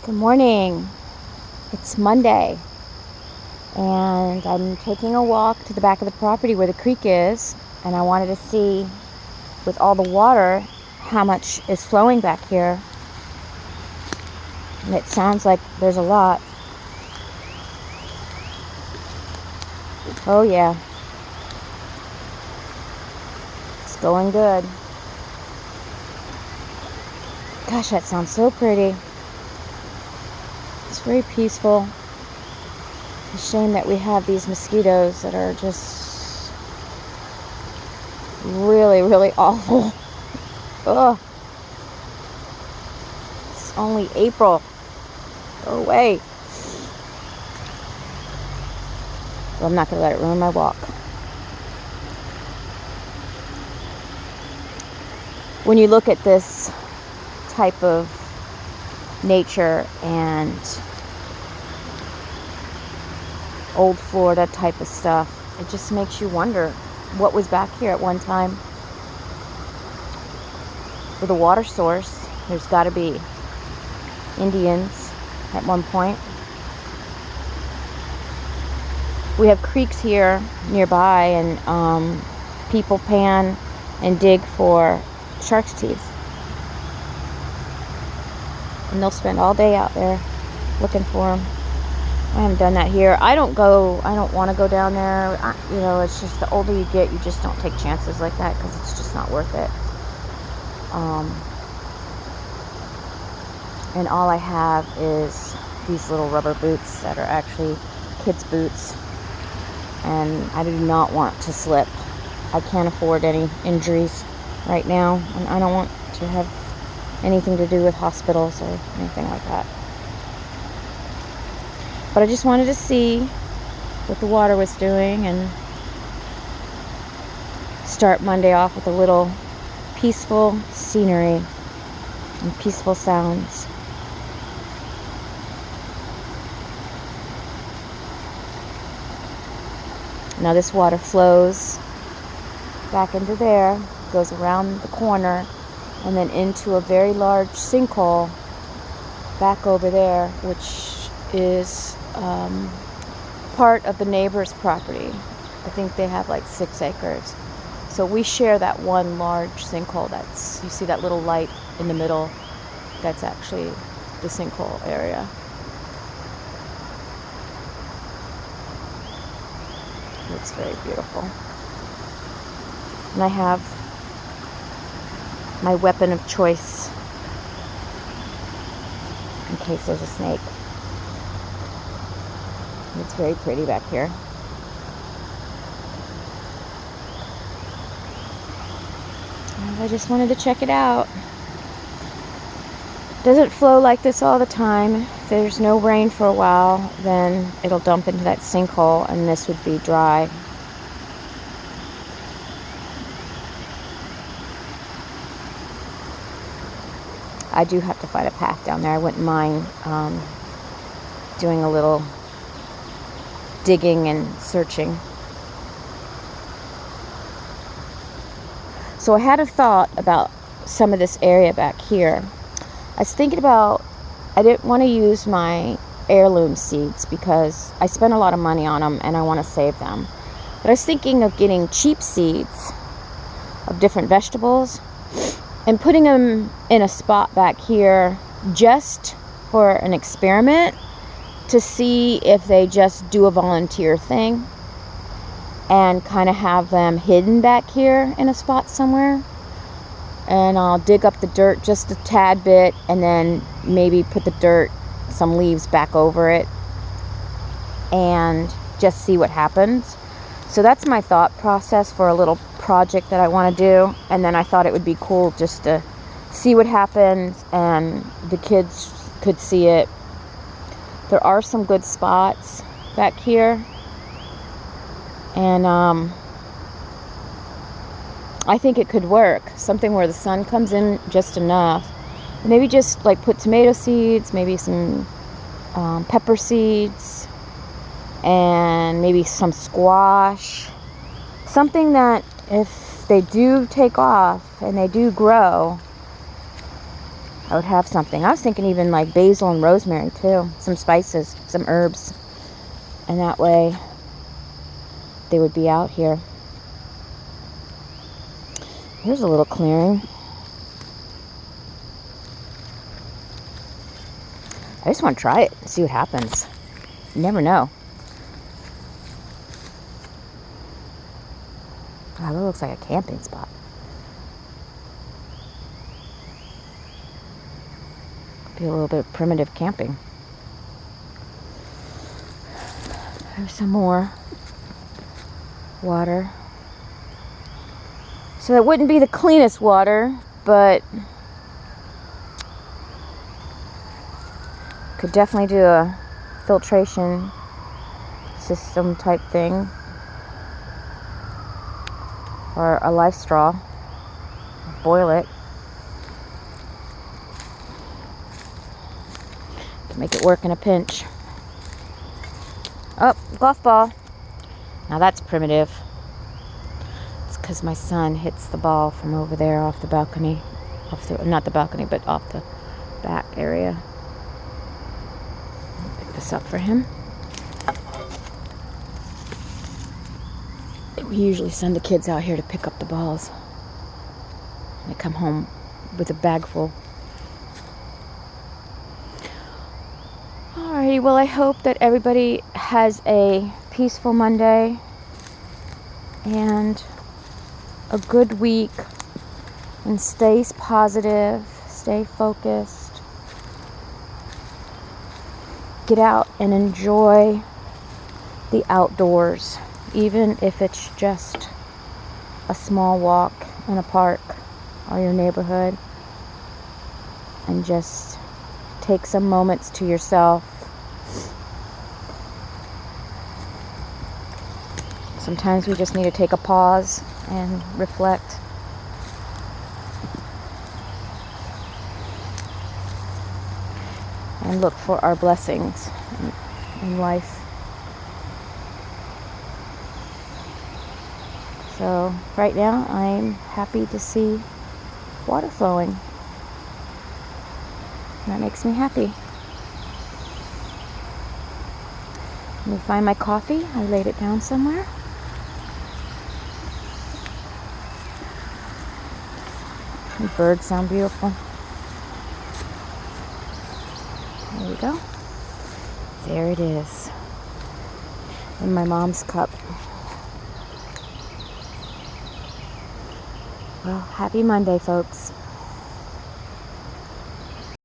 Good morning. It's Monday, and I'm taking a walk to the back of the property where the creek is, and I wanted to see, with all the water, how much is flowing back here. And it sounds like there's a lot. Oh yeah. It's going good. Gosh, that sounds so pretty. It's very peaceful. It's a shame that we have these mosquitoes that are just really, really awful. Ugh. It's only April. Go away. But I'm not going to let it ruin my walk. When you look at this type of nature and old Florida type of stuff, it just makes you wonder what was back here at one time. With a water source, there's got to be Indians at one point. We have creeks here nearby, and people pan and dig for shark's teeth. And they'll spend all day out there looking for them. I haven't done that here. I don't want to go down there. It's just the older you get, you just don't take chances like that because it's just not worth it. And all I have is these little rubber boots that are actually kids' boots. And I do not want to slip. I can't afford any injuries right now. And I don't want to have anything to do with hospitals or anything like that. But I just wanted to see what the water was doing and start Monday off with a little peaceful scenery and peaceful sounds. Now this water flows back into there, goes around the corner, and then into a very large sinkhole back over there, which is part of the neighbor's property. I think they have like 6 acres. So we share that one large sinkhole. You see that little light in the middle? That's actually the sinkhole area. It's very beautiful. And I have my weapon of choice in case there's a snake. It's very pretty back here. And I just wanted to check it out. Doesn't flow like this all the time. If there's no rain for a while, then it'll dump into that sinkhole and this would be dry. I do have to find a path down there. I wouldn't mind doing a little digging and searching. So I had a thought about some of this area back here. I was thinking about, I didn't want to use my heirloom seeds because I spent a lot of money on them and I want to save them. But I was thinking of getting cheap seeds of different vegetables and putting them in a spot back here just for an experiment to see if they just do a volunteer thing and kind of have them hidden back here in a spot somewhere. And I'll dig up the dirt just a tad bit and then maybe put the dirt, some leaves back over it and just see what happens. So that's my thought process for a little project that I want to do. And then I thought it would be cool just to see what happens and the kids could see it. There are some good spots back here. And I think it could work. Something where the sun comes in just enough. Maybe just like put tomato seeds, maybe some pepper seeds, and maybe some squash. Something that if they do take off and they do grow, I would have something. I was thinking even like basil and rosemary too. Some spices, some herbs. And that way they would be out here. Here's a little clearing. I just want to try it and see what happens. You never know. Wow, that looks like a camping spot. Be a little bit of primitive camping. There's some more water. So it wouldn't be the cleanest water, but could definitely do a filtration system type thing, or a life straw. Boil it to make it work in a pinch. Oh, golf ball. Now that's primitive. It's because my son hits the ball from over there off the balcony, not the balcony, but off the back area. Pick this up for him. We usually send the kids out here to pick up the balls. They come home with a bag full. Alrighty, well, I hope that everybody has a peaceful Monday and a good week, and stays positive, stay focused. Get out and enjoy the outdoors, even if it's just a small walk in a park or your neighborhood, and just take some moments to yourself. Sometimes we just need to take a pause and reflect. And look for our blessings in life. So right now I'm happy to see water flowing. That makes me happy. Let me find my coffee. I laid it down somewhere. The birds sound beautiful. There we go. There it is. In my mom's cup. Well, happy Monday, folks.